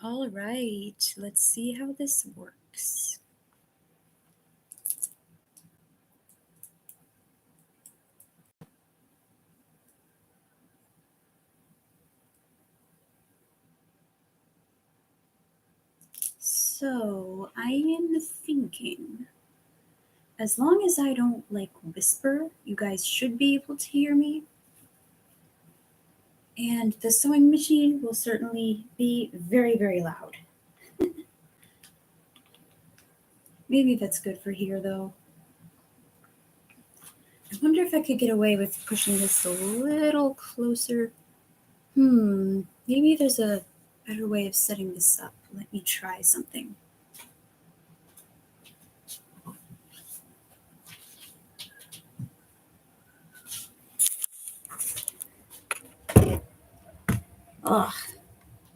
All right, let's see how this works. So I am thinking, as long as I don't whisper, you guys should be able to hear me. And the sewing machine will certainly be very, very loud. Maybe that's good for here, though. I wonder if I could get away with pushing this a little closer. Maybe there's a better way of setting this up. Let me try something. Ugh,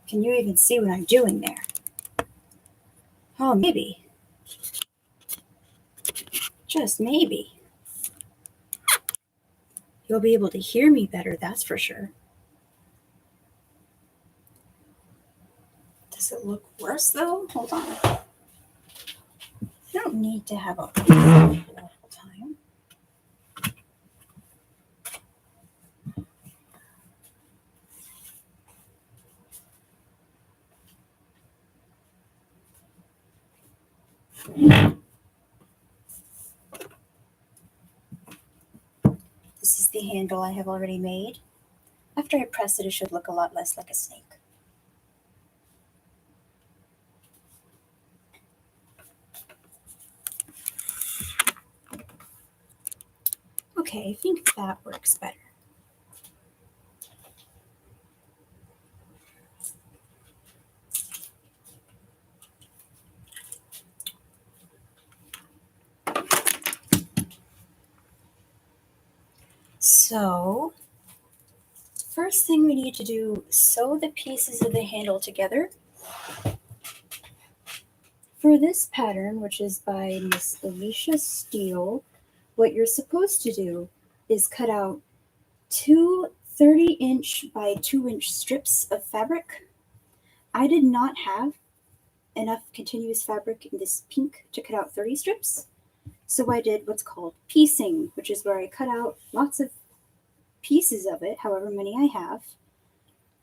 can you even see what I'm doing there? Oh, maybe. Just maybe. You'll be able to hear me better, that's for sure. Does it look worse though? Hold on. I don't need to have a all the time. This is the handle I have already made. After I press it, it should look a lot less like a snake. Okay, I think that works better. So, first thing we need to do, sew the pieces of the handle together. For this pattern, which is by Miss Alicia Steele, what you're supposed to do is cut out two 30-inch by 2-inch strips of fabric. I did not have enough continuous fabric in this pink to cut out 30 strips, so I did what's called piecing, which is where I cut out lots of pieces of it, however many I have,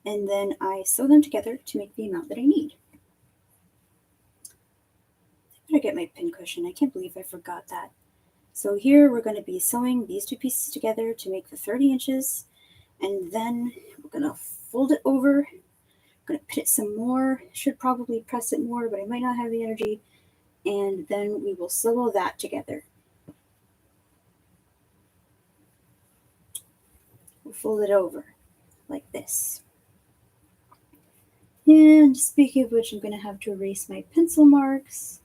and then I sew them together to make the amount that I need. I better get my pin cushion. I can't believe I forgot that. So here we're going to be sewing these two pieces together to make the 30 inches, and then we're going to fold it over. I'm going to pin it some more. Should probably press it more, but I might not have the energy. And then we will sew all that together. We'll fold it over like this. And speaking of which, I'm going to have to erase my pencil marks.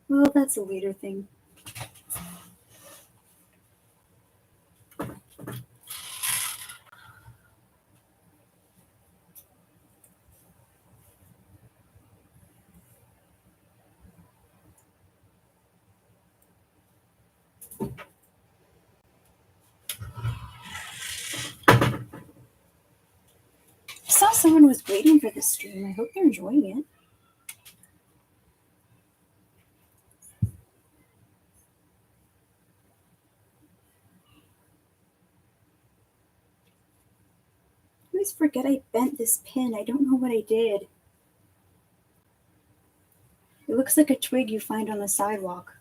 Well, that's a later thing. I saw someone was waiting for this stream. I hope they're enjoying it. I always forget I bent this pin. I don't know what I did. It looks like a twig you find on the sidewalk.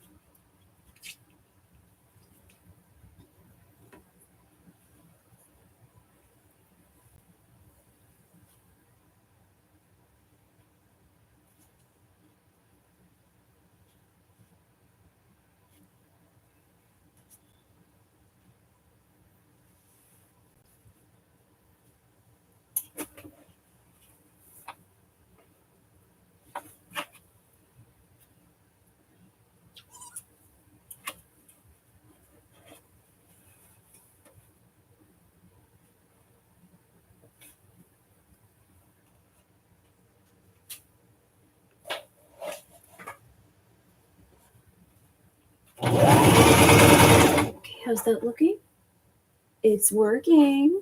Okay, how's that looking? It's working.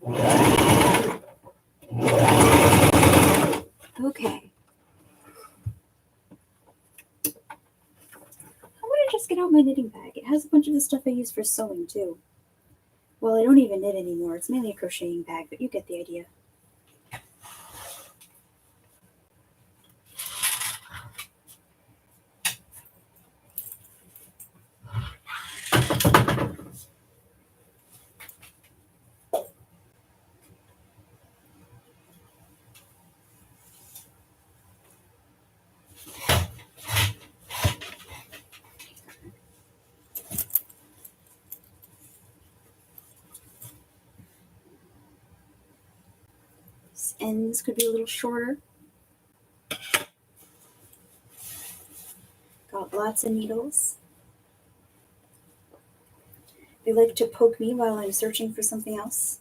Okay. I'm gonna just get out my knitting bag. It has a bunch of the stuff I use for sewing too. Well, I don't even knit anymore. It's mainly a crocheting bag, but you get the idea. This ends could be a little shorter. Got lots of needles. They like to poke me while I'm searching for something else.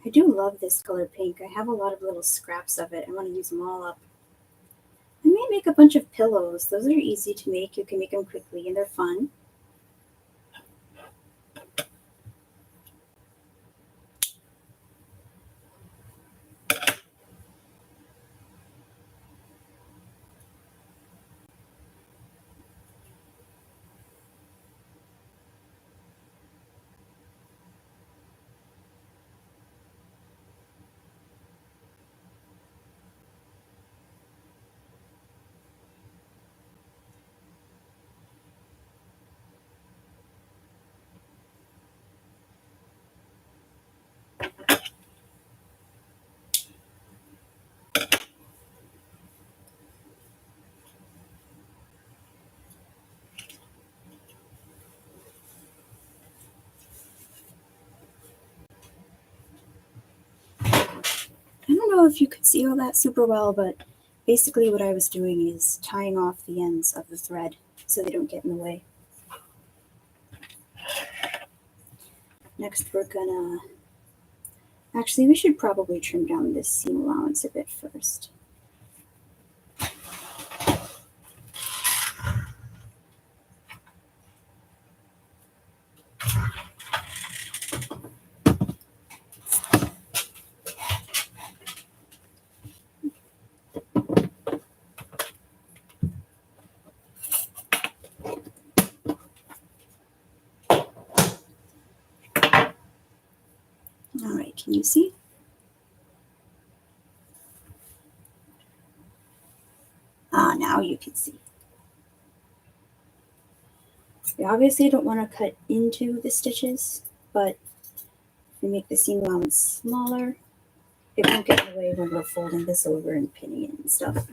I do love this color pink. I have a lot of little scraps of it. I want to use them all up. I may make a bunch of pillows. Those are easy to make. You can make them quickly and they're fun. I don't know if you could see all that super well, but basically what I was doing is tying off the ends of the thread so they don't get in the way. Next we're gonna, actually we should probably trim down this seam allowance a bit first. All right, can you see? Ah, now you can see. We obviously don't want to cut into the stitches, but if we make the seam allowance smaller, it won't get in the way when we're folding this over and pinning it and stuff.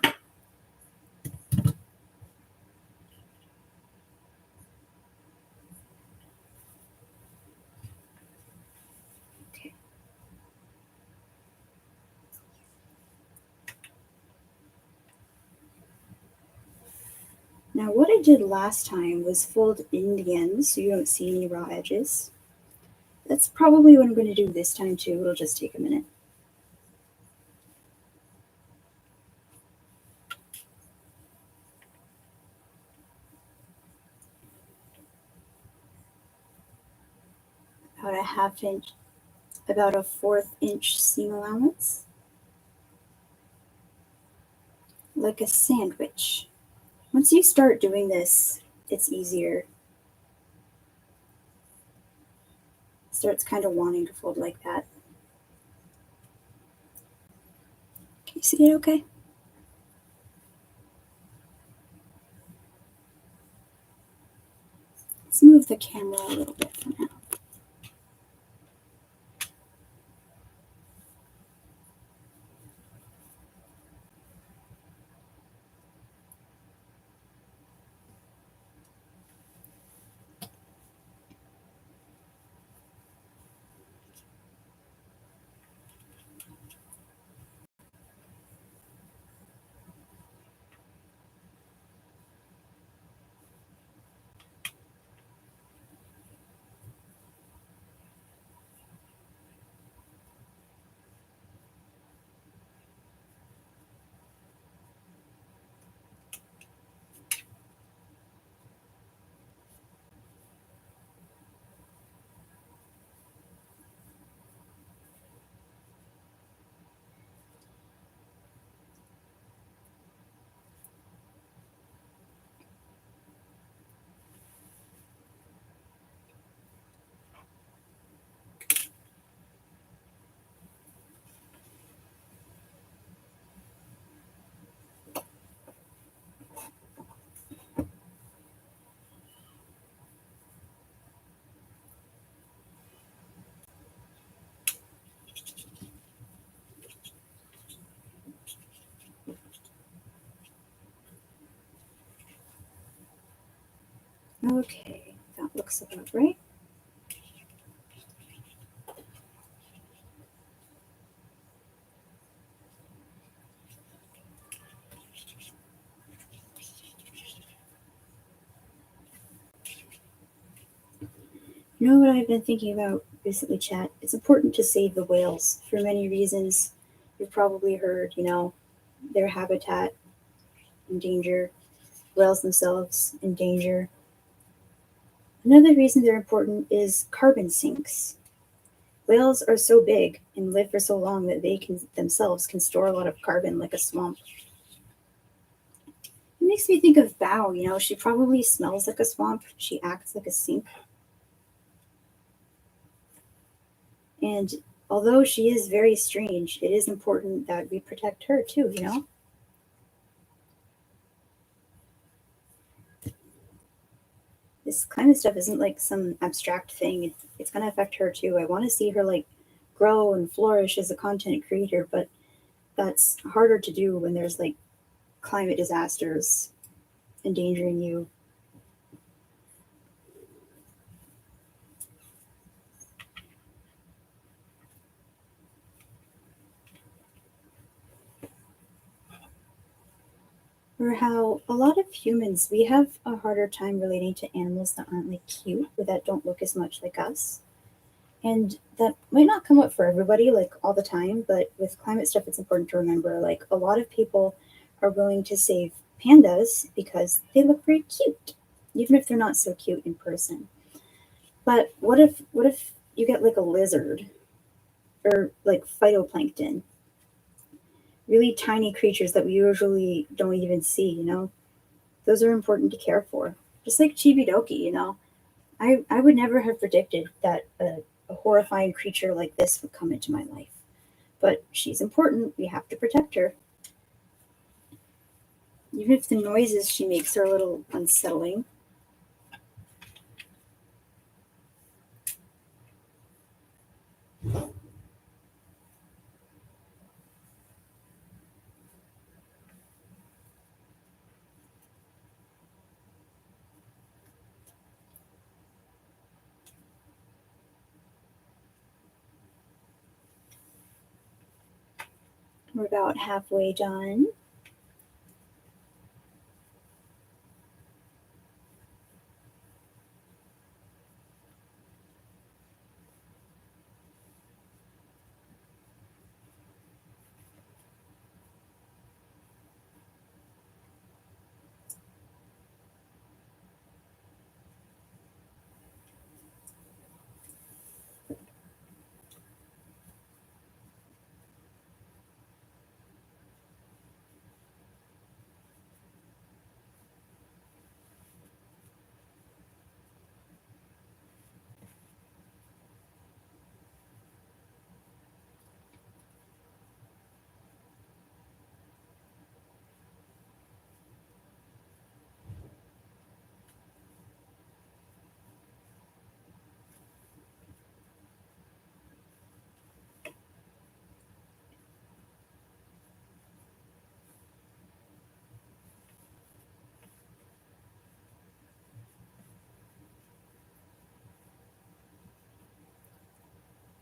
Okay. Now what I did last time was fold in the ends so you don't see any raw edges. That's probably what I'm going to do this time too. It'll just take a minute. About a half inch, about a 1/4 inch seam allowance. Like a sandwich. Once you start doing this, it's easier. It starts kind of wanting to fold like that. Can you see it okay? Let's move the camera a little bit for now. Okay, that looks about right. You know what I've been thinking about recently, chat? It's important to save the whales for many reasons. You've probably heard, their habitat in danger, whales themselves in danger. Another reason they're important is carbon sinks. Whales are so big and live for so long that they can themselves can store a lot of carbon like a swamp. It makes me think of Bao, she probably smells like a swamp. She acts like a sink. And although she is very strange, it is important that we protect her too. This climate stuff isn't like some abstract thing. It's going to affect her too. I want to see her like grow and flourish as a content creator, but that's harder to do when there's like climate disasters endangering you. Or how a lot of humans, we have a harder time relating to animals that aren't like cute or that don't look as much like us. And that might not come up for everybody like all the time, but with climate stuff, it's important to remember like a lot of people are willing to save pandas because they look very cute, even if they're not so cute in person. But what if you get like a lizard or like phytoplankton, really tiny creatures that we usually don't even see? Those are important to care for. Just like Chibidoki. I would never have predicted that a horrifying creature like this would come into my life. But she's important. We have to protect her. Even if the noises she makes are a little unsettling. We're about halfway done.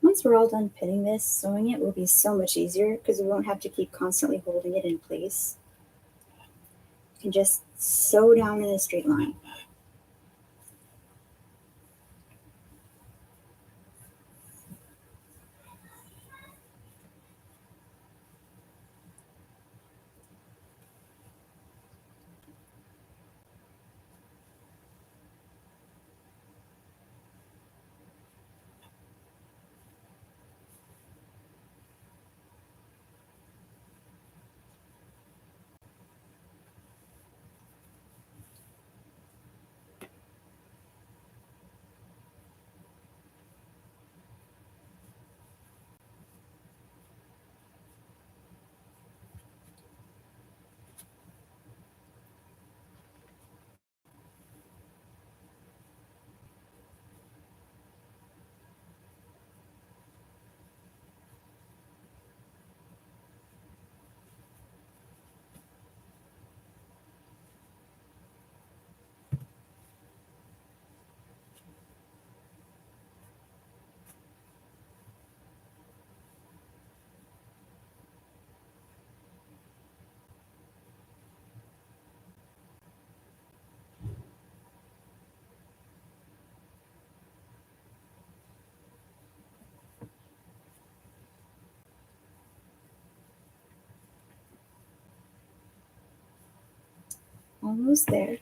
Once we're all done pinning this, sewing it will be so much easier because we won't have to keep constantly holding it in place. You can just sew down in a straight line. Almost there.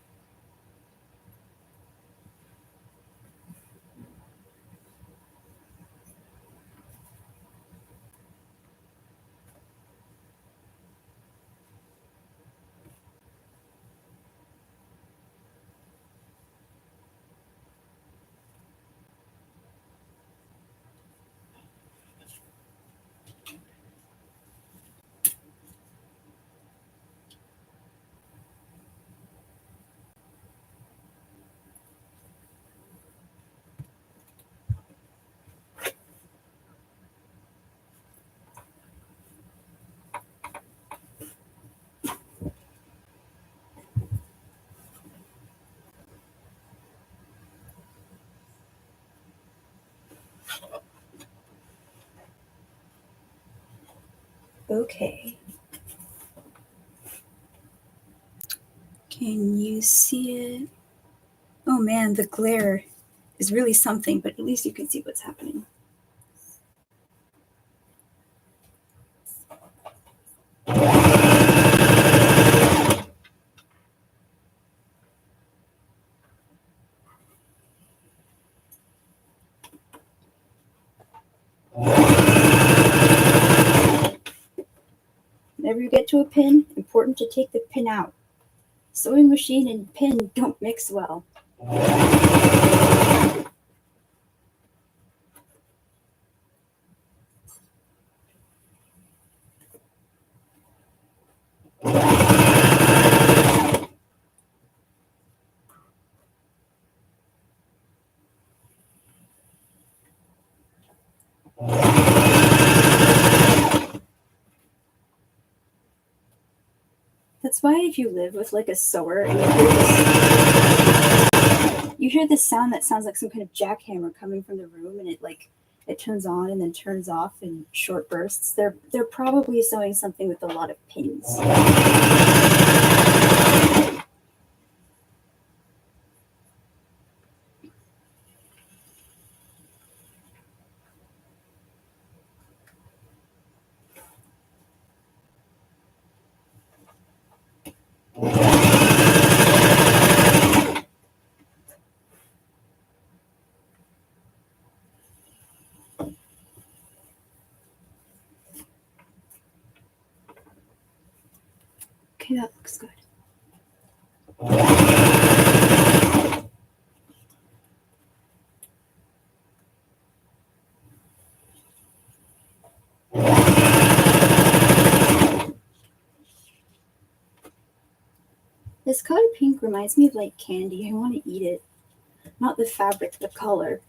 Okay. Can you see it? Oh man, the glare is really something, but at least you can see what's happening. Whenever you get to a pin, important to take the pin out. Sewing machine and pin don't mix well. That's why if you live with like a sewer and you hear this sound that sounds like some kind of jackhammer coming from the room, and it turns on and then turns off in short bursts. They're probably sewing something with a lot of pins. Okay, that looks good. This color pink reminds me of like candy. I want to eat it. Not the fabric, the color.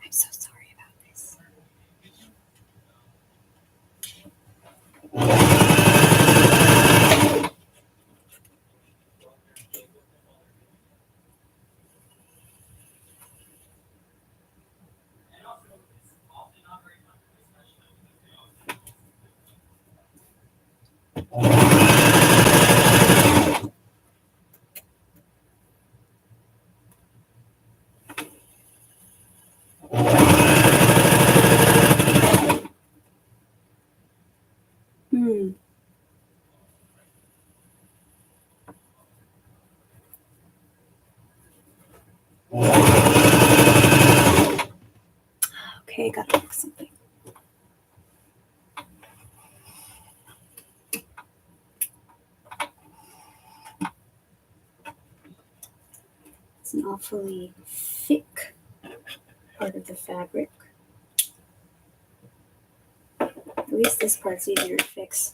I'm so sorry about this. Okay, gotta fix something. It's an awfully thick part of the fabric. At least this part's easier to fix.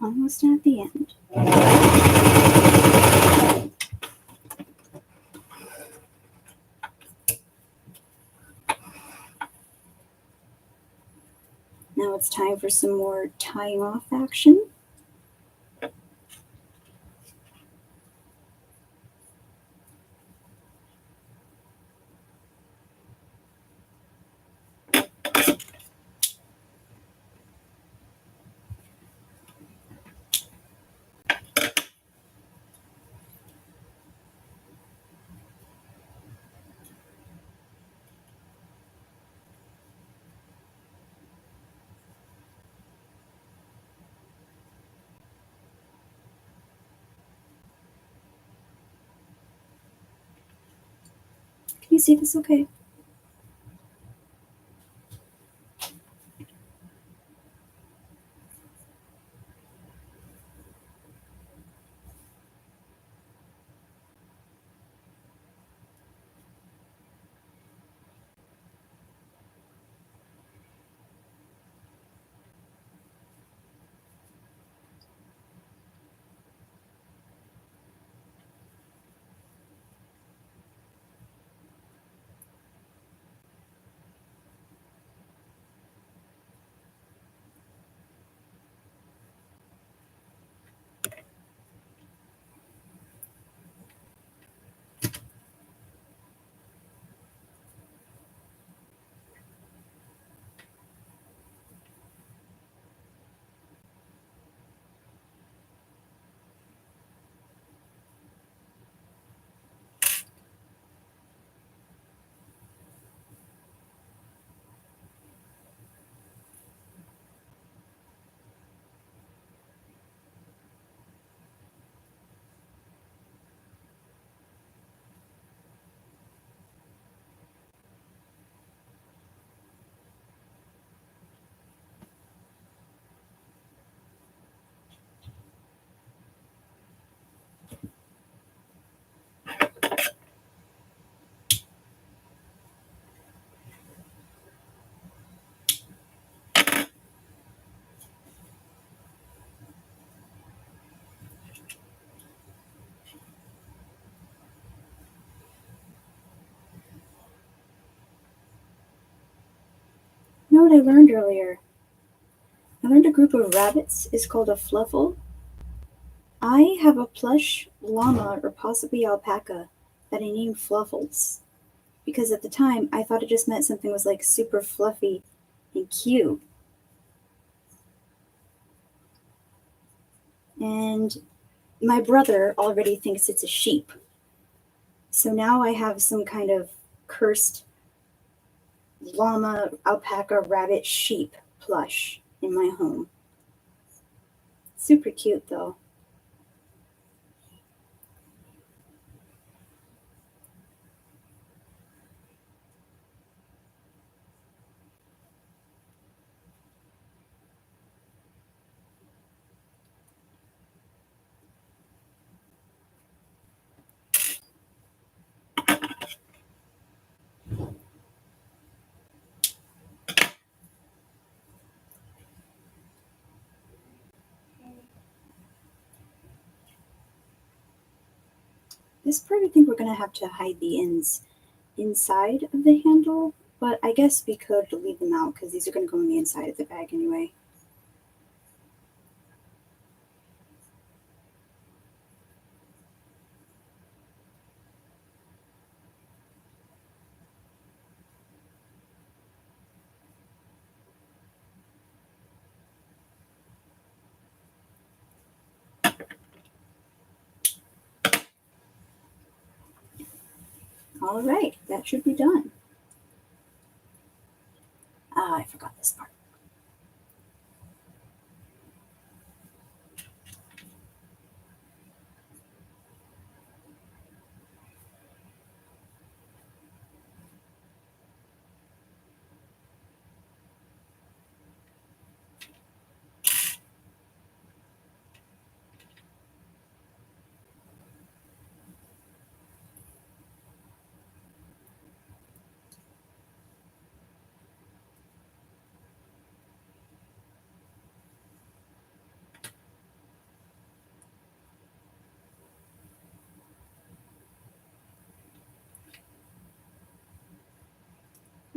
Almost at the end. Now it's time for some more tying off action. Can you see this okay? You know what I learned earlier? I learned a group of rabbits is called a fluffle. I have a plush llama or possibly alpaca that I named Fluffles because at the time I thought it just meant something was like super fluffy and cute. And my brother already thinks it's a sheep. So now I have some kind of cursed llama, alpaca, rabbit, sheep plush in my home. Super cute though. This part I think we're gonna have to hide the ends inside of the handle, but I guess we could leave them out because these are gonna go on the inside of the bag anyway. All right, that should be done. Ah, I forgot this part.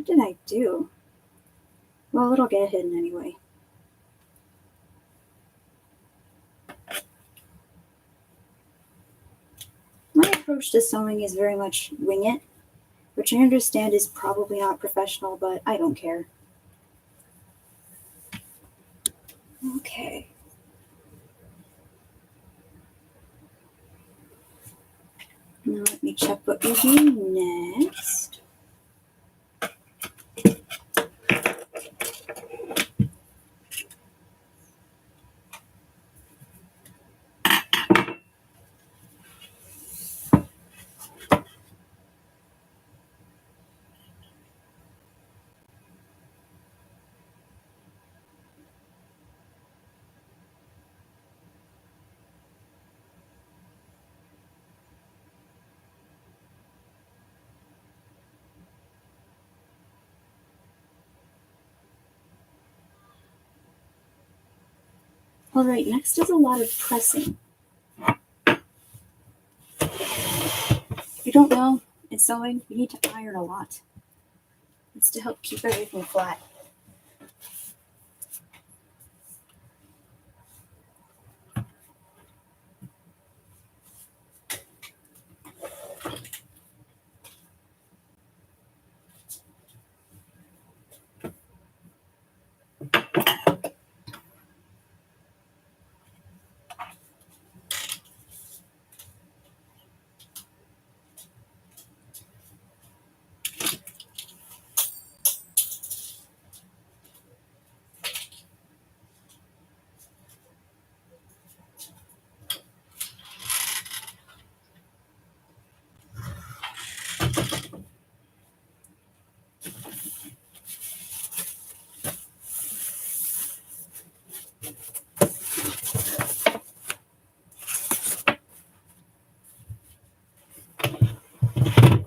What did I do? Well, it'll get hidden anyway. My approach to sewing is very much wing it, which I understand is probably not professional, but I don't care. Okay. Now let me check what we do next. All right, next is a lot of pressing. If you don't know, in sewing, you need to iron a lot. It's to help keep everything flat.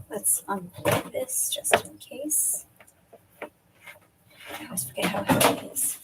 Let's unplug this just in case. I always forget how heavy it is.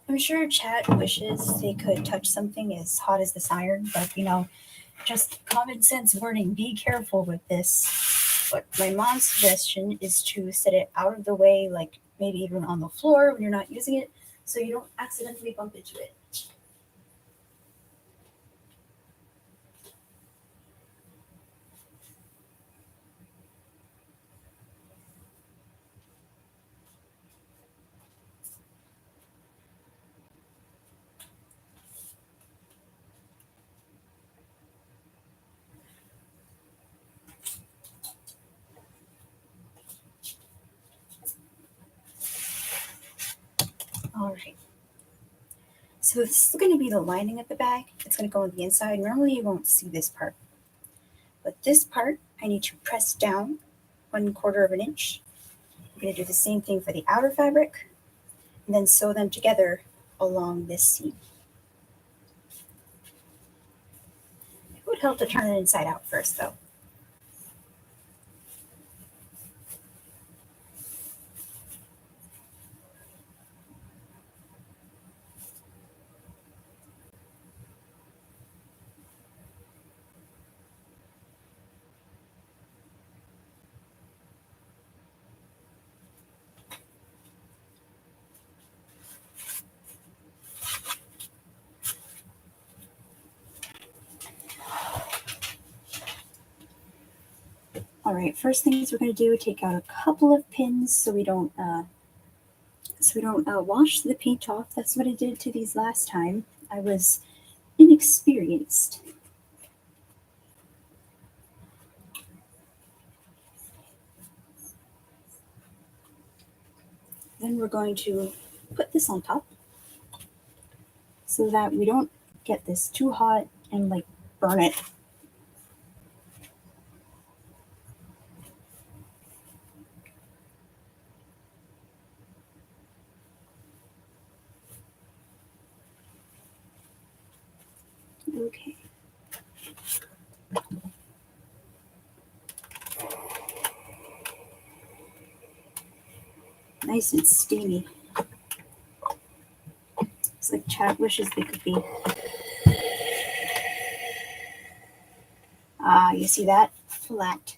I'm sure chat wishes they could touch something as hot as this iron, but just common sense warning, be careful with this. But my mom's suggestion is to set it out of the way, like maybe even on the floor when you're not using it, so you don't accidentally bump into it. All right. So this is going to be the lining of the bag. It's going to go on the inside. Normally you won't see this part. But this part, I need to press down 1/4 of an inch. I'm going to do the same thing for the outer fabric, and then sew them together along this seam. It would help to turn it inside out first, though. All right, first things we're going to do, take out a couple of pins so we don't wash the paint off. That's what I did to these last time. I was inexperienced. Then we're going to put this on top. so that we don't get this too hot and like burn it. Okay. Nice and steamy. It's like Chad wishes they could be. Ah, you see that? Flat.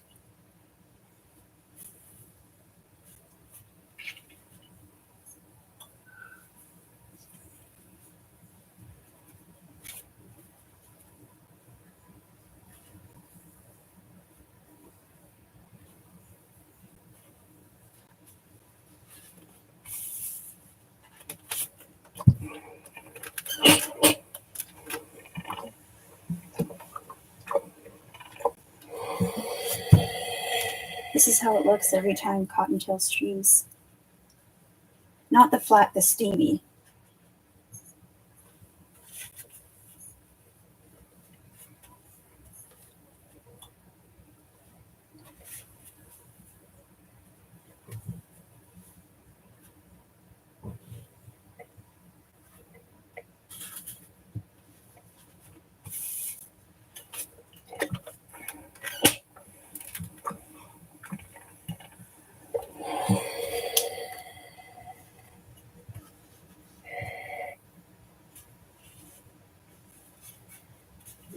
This is how it looks every time cottontail streams. Not the flat, the steamy.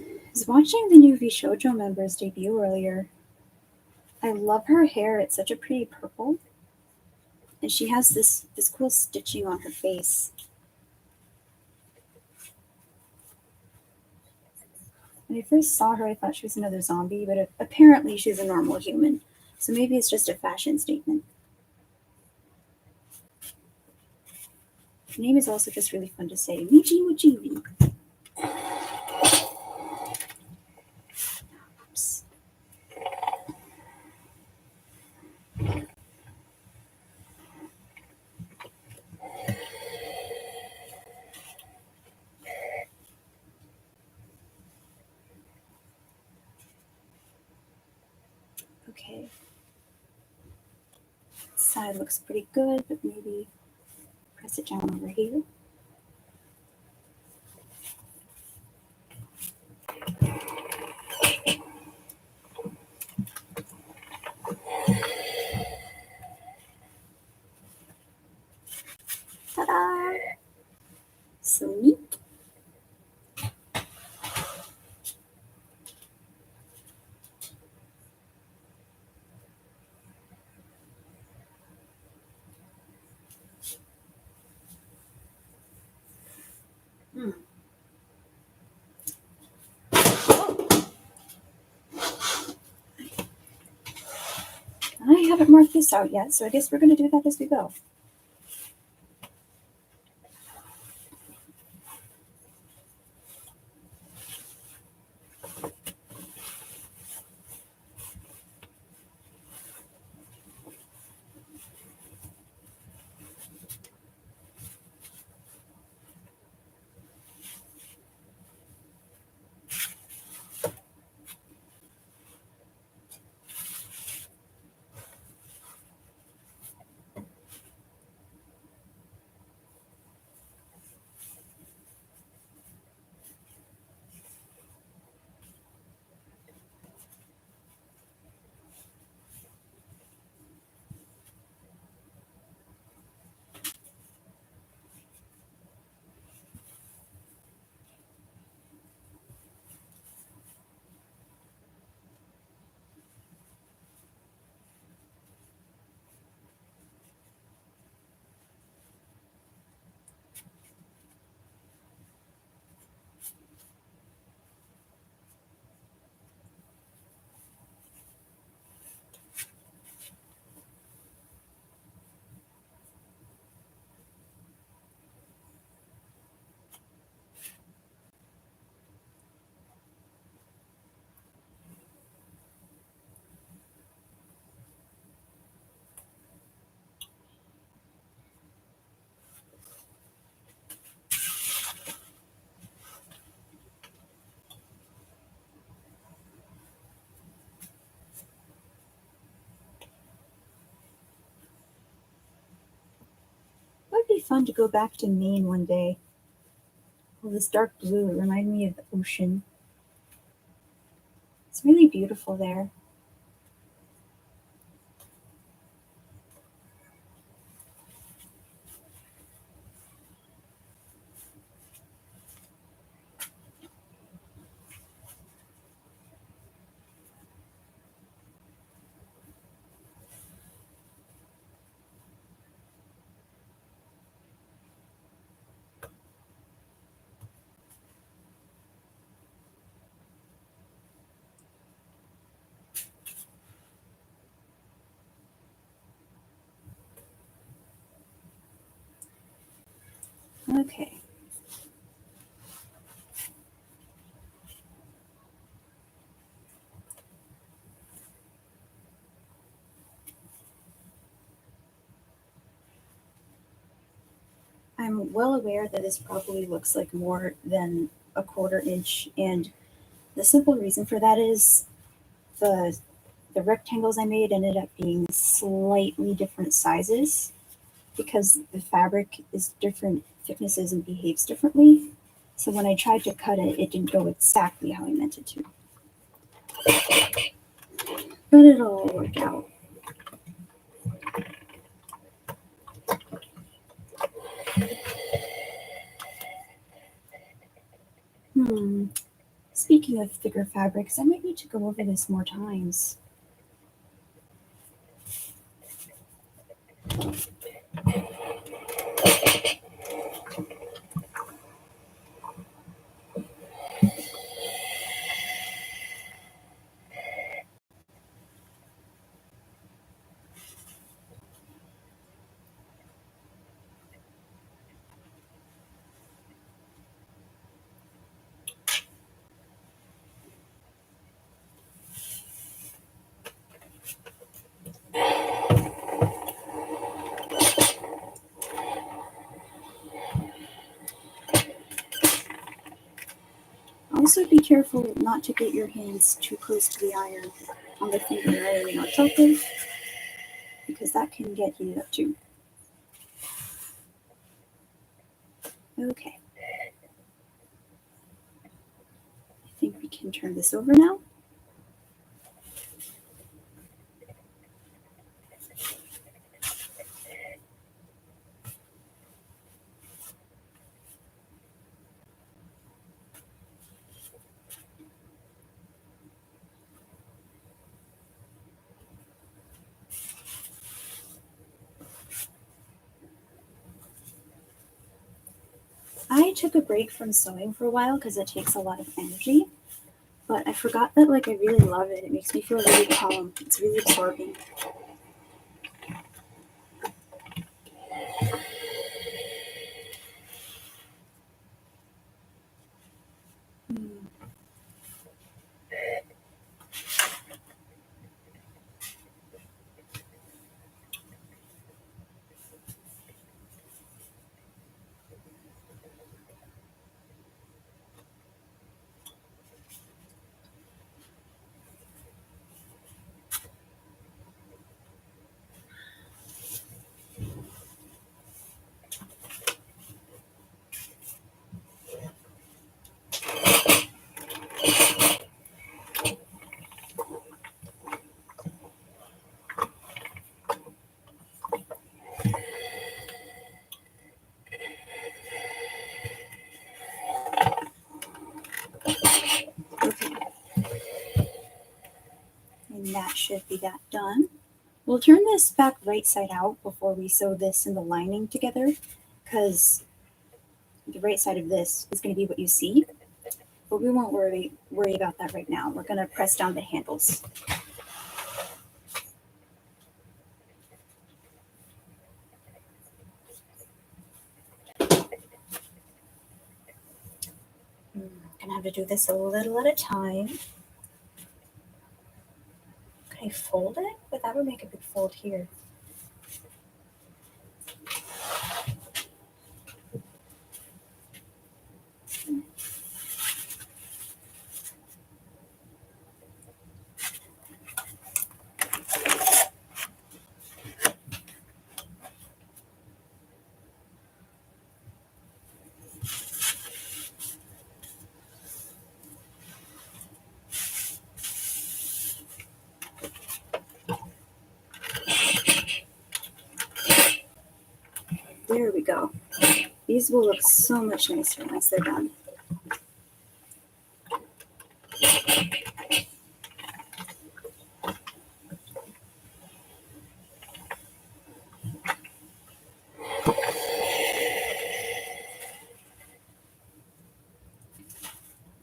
I was watching the new VShojo members debut earlier. I love her hair. It's such a pretty purple. And she has this cool stitching on her face. When I first saw her, I thought she was another zombie, but apparently she's a normal human. So maybe it's just a fashion statement. Her name is also just really fun to say. Michi Mujiwi. Oops. Okay. This side looks pretty good, but maybe press it down over here. Ta-da! So neat. I haven't marked this out yet, so I guess we're going to do that as we go. fun to go back to Maine one day. Well, this dark blue, it reminded me of the ocean. It's really beautiful there. Okay. I'm well aware that this probably looks like more than a 1/4 inch, and the simple reason for that is the the rectangles I made ended up being slightly different sizes because the fabric is different thicknesses and behaves differently. So when I tried to cut it, it didn't go exactly how I meant it to. But it'll all work out. Speaking of thicker fabrics, I might need to go over this more times. Also be careful not to get your hands too close to the iron on the thing you're ironing on top of, because that can get heated up too. Okay. I think we can turn this over now. I took a break from sewing for a while because it takes a lot of energy, but I forgot that I really love it. It makes me feel really calm. It's really absorbing. Hmm. Okay. And that should be that done. We'll turn this back right side out before we sew this and the lining together, because the right side of this is going to be what you see, but we won't worry about that right now. We're going to press down the handles. Gonna have to do this a little at a time. Can I fold it? But that would make a big fold here. we go. These will look so much nicer once they're done.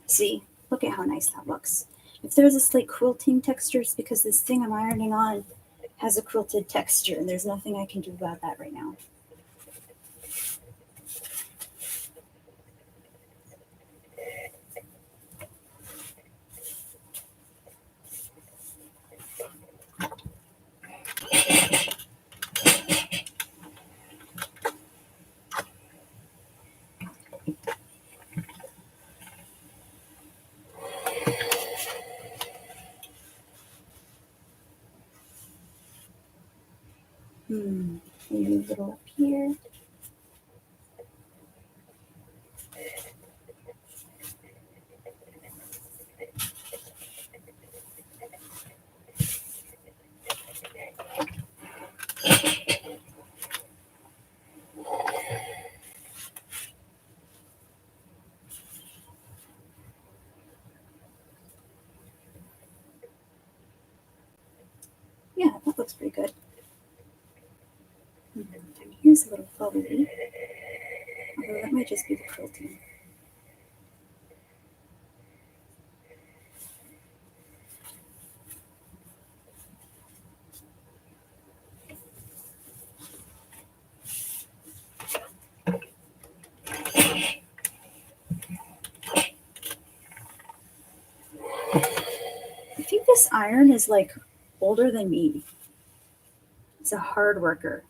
See, look at how nice that looks. If there's a slight quilting texture, it's because this thing I'm ironing on has a quilted texture, and there's nothing I can do about that right now. Maybe a little up here. Yeah, that looks pretty good. Here's a little bubbly, although that might just be the quilting. I think this iron is like older than me. It's a hard worker.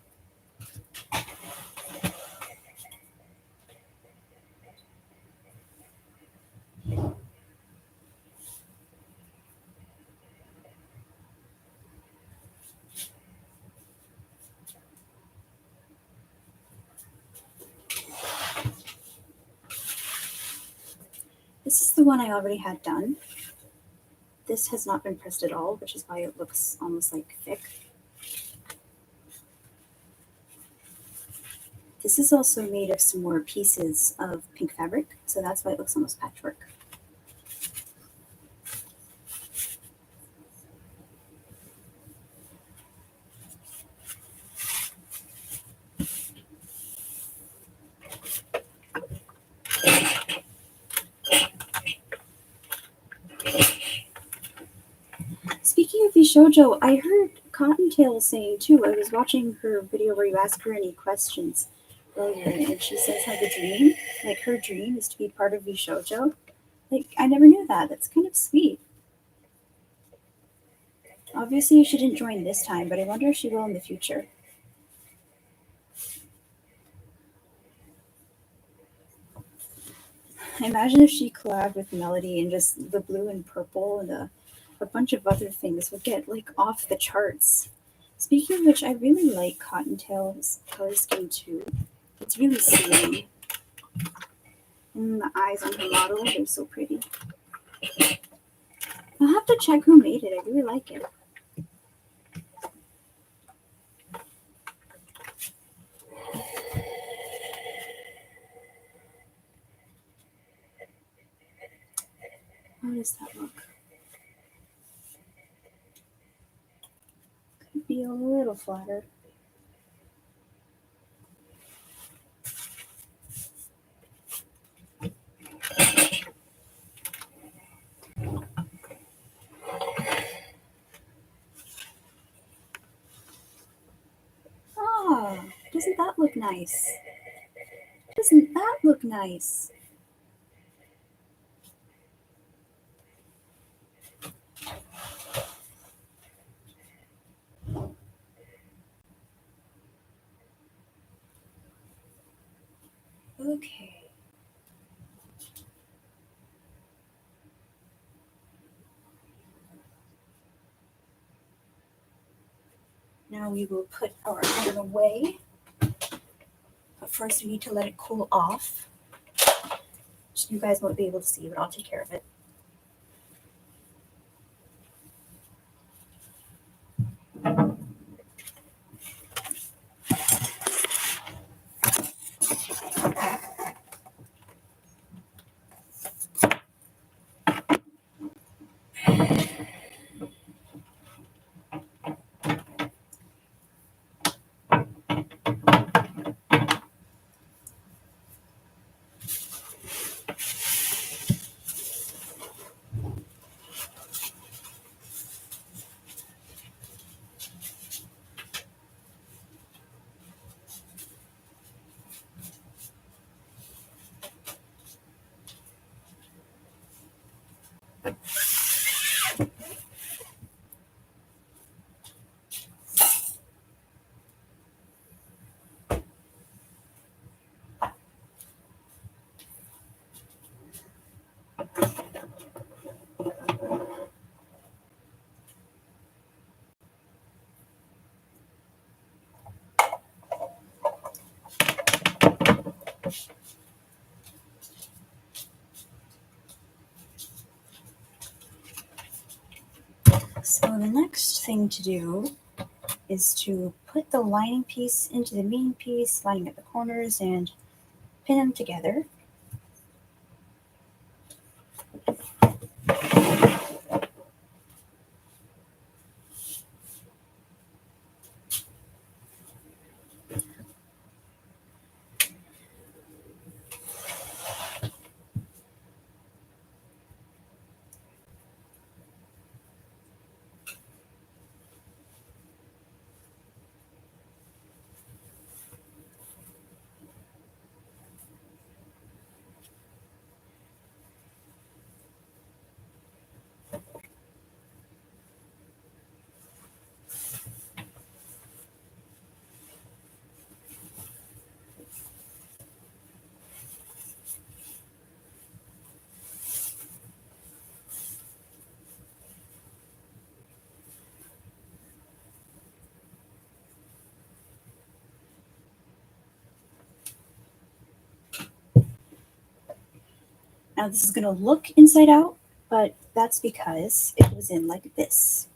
This is the one I already had done. This has not been pressed at all, which is why it looks almost like thick. This is also made of some more pieces of pink fabric, so that's why it looks almost patchwork. Speaking of VShojo, I heard Cottontail saying too, I was watching her video where you ask her any questions earlier, and she says how the dream, like her dream is to be part of VShojo. Like, I never knew that. That's kind of sweet. Obviously, she didn't join this time, but I wonder if she will in the future. Imagine if she collabed with Melody and just the blue and purple and a bunch of other things would get like off the charts. Speaking of which, I really like Cottontail's color scheme too. It's really soothing. And the eyes on her model, they're so pretty. I'll have to check who made it. I really like it. How does that look? Could be a little flatter. Ah, doesn't that look nice? Doesn't that look nice? Okay. Now we will put our iron away. But first we need to let it cool off. Which you guys won't be able to see, but I'll take care of it. So the next thing to do is to put the lining piece into the main piece, lining up the corners, and pin them together. Now this is going to look inside out, but that's because it goes in like this.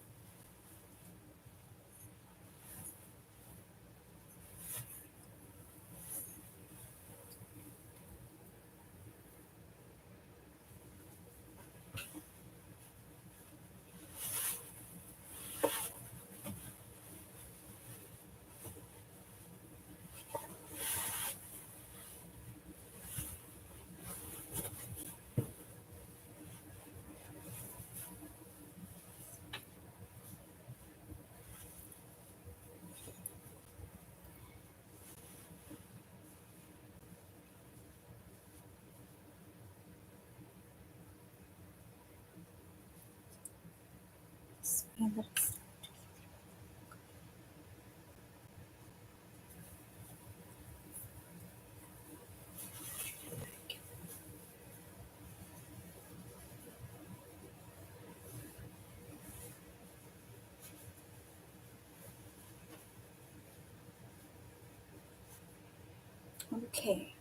Okay.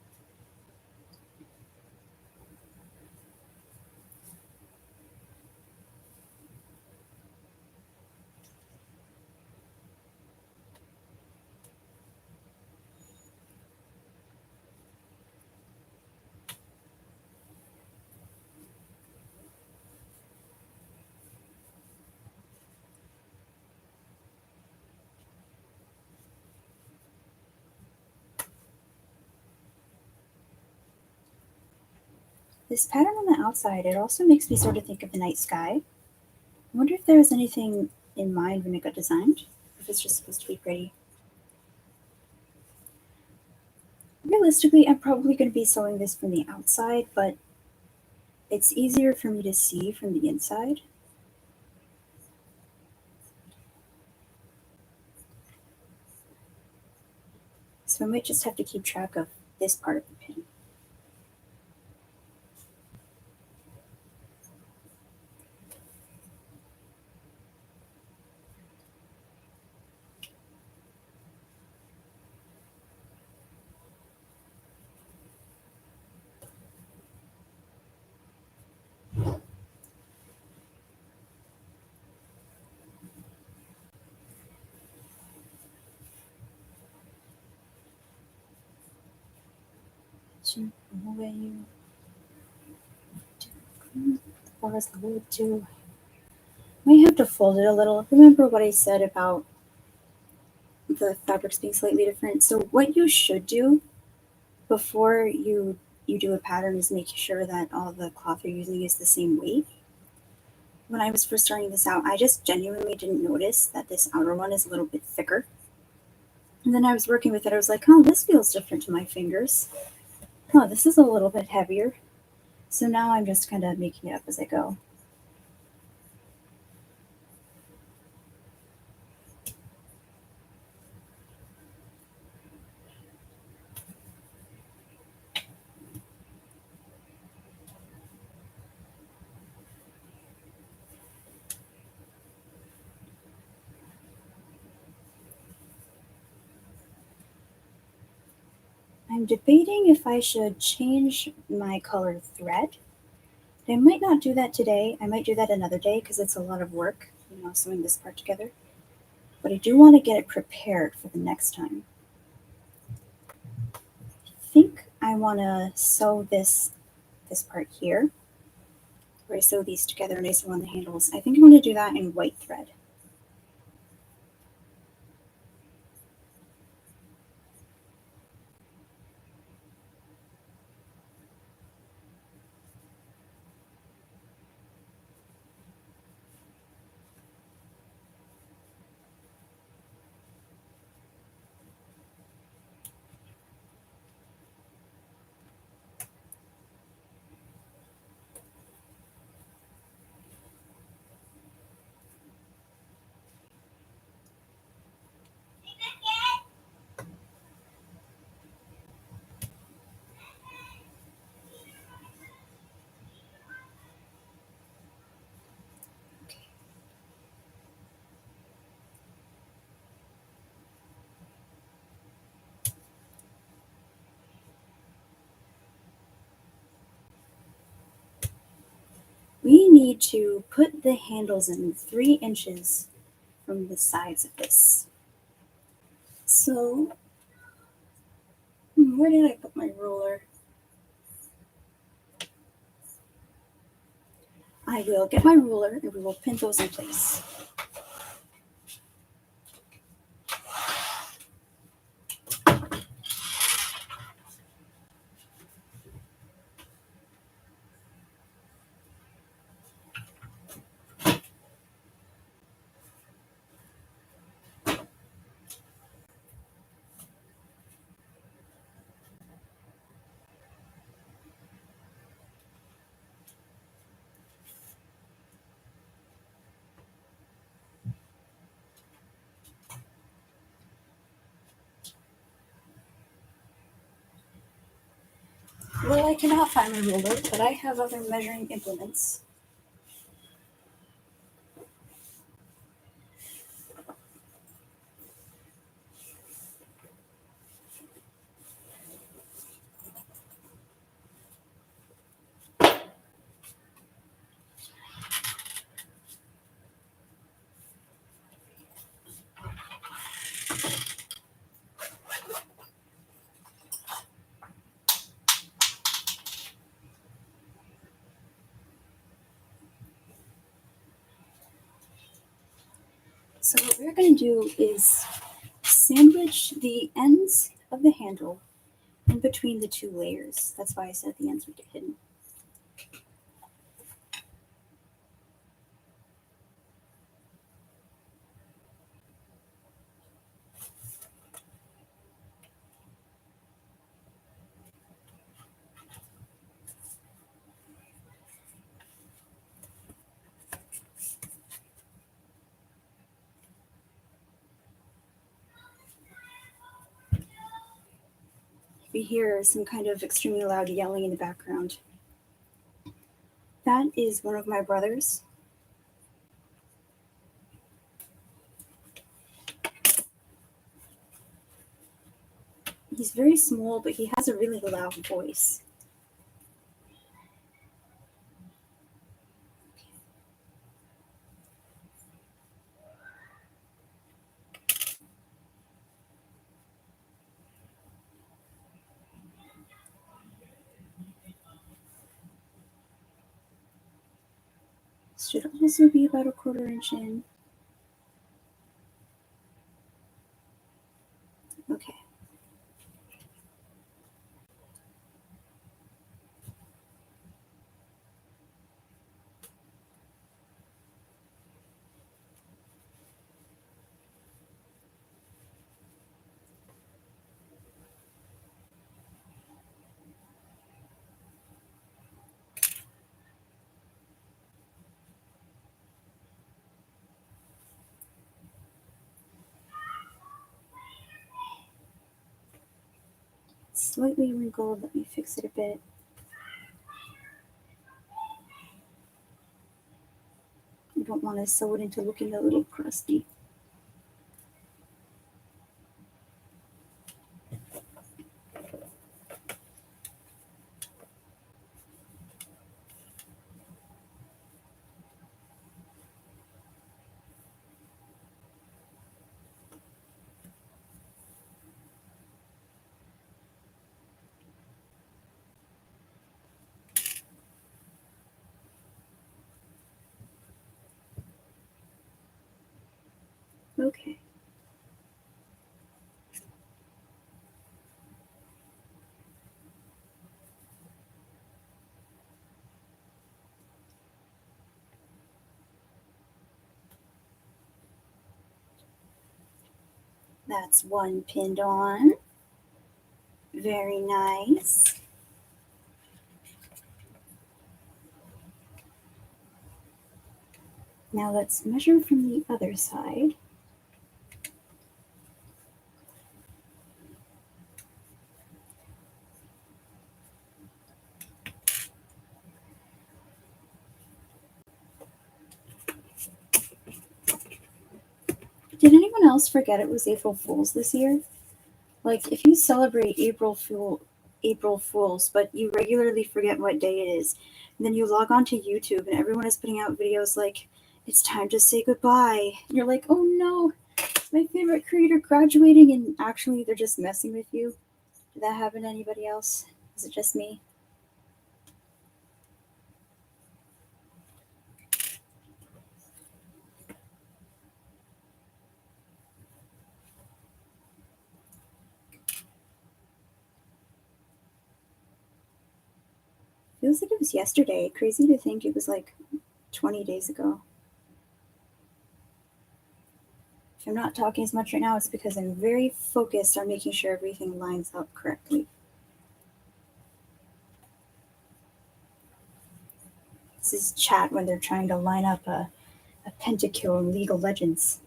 This pattern on the outside, it also makes me sort of think of the night sky. I wonder if there was anything in mind when it got designed, if it's just supposed to be pretty. Realistically, I'm probably going to be sewing this from the outside, but it's easier for me to see from the inside. So I might just have to keep track of this part of the pin. Might have to fold it a little. Remember what I said about the fabrics being slightly different. So what you should do before you do a pattern is make sure that all the cloth you're using is the same weight. When I was first starting this out, I just genuinely didn't notice that this outer one is a little bit thicker. And then I was working with it, I was like, oh, this feels different to my fingers. Oh, this is a little bit heavier. So now I'm just kind of making it up as I go. I'm debating if I should change my color thread. I might not do that today. I might do that another day because it's a lot of work, sewing this part together. But I do want to get it prepared for the next time. I think I want to sew this part here, where I sew these together and I sew on the handles. I think I want to do that in white thread. We need to put the handles in 3 inches from the sides of this. So, where did I put my ruler? I will get my ruler and we will pin those in place. Well, I cannot find my ruler, but I have other measuring implements. So what we're going to do is sandwich the ends of the handle in between the 2 layers. That's why I said the ends would get hidden. We hear some kind of extremely loud yelling in the background. That is one of my brothers. He's very small, but he has a really loud voice. Should also be about a 1/4 inch in. Okay. Slightly wrinkled. Let me fix it a bit. I don't want to sew it into looking a little crusty. Okay. That's one pinned on. Very nice. Now let's measure from the other side. Did anyone else forget it was April Fool's this year? Like, if you celebrate April Fools, but you regularly forget what day it is, and then you log on to YouTube and everyone is putting out videos like, it's time to say goodbye. And you're like, oh no, it's my favorite creator graduating, and actually they're just messing with you. Did that happen to anybody else? Is it just me? Feels like it was yesterday. Crazy to think it was like 20 days ago. If I'm not talking as much right now, it's because I'm very focused on making sure everything lines up correctly. This is chat when they're trying to line up a pentakill in League of Legends.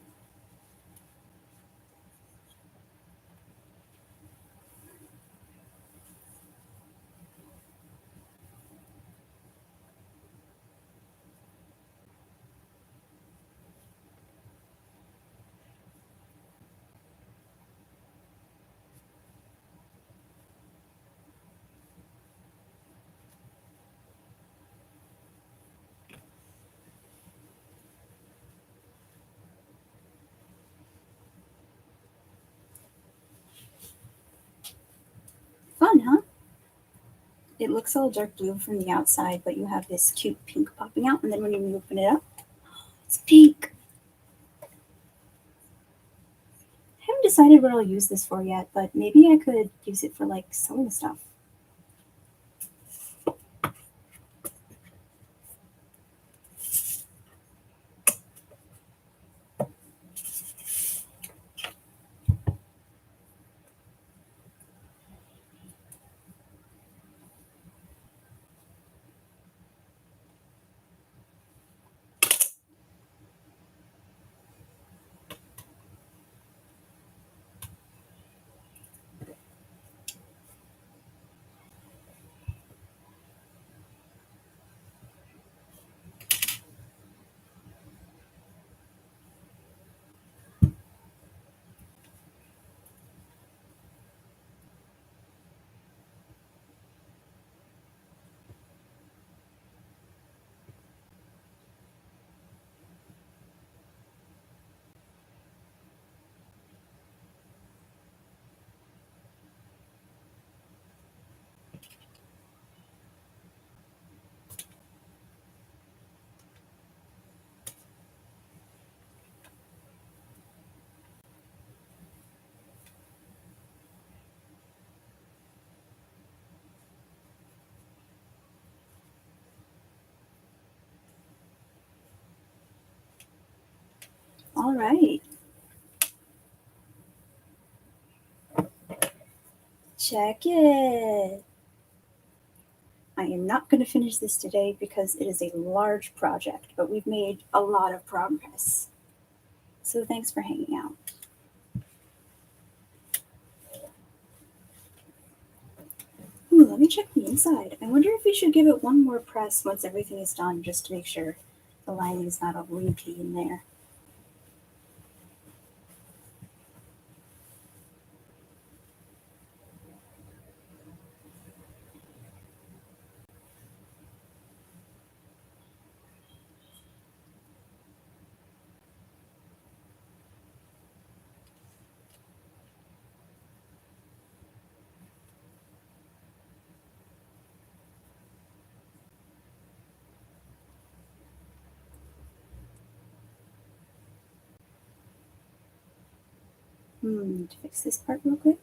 Fun, huh? It looks all dark blue from the outside, but you have this cute pink popping out, and then when you open it up, it's pink. I haven't decided what I'll use this for yet, but maybe I could use it for like sewing stuff. All right. Check it. I am not going to finish this today because it is a large project, but we've made a lot of progress. So thanks for hanging out. Ooh, let me check the inside. I wonder if we should give it one more press once everything is done, just to make sure the lining is not all leaky in there. To fix this part real quick.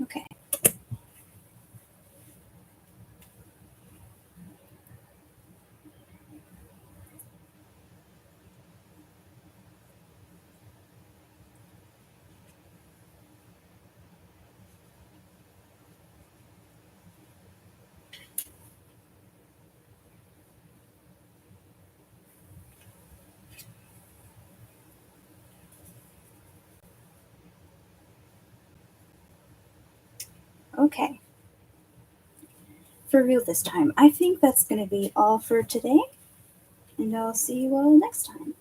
Okay. Okay. For real this time. I think that's going to be all for today, and I'll see you all next time.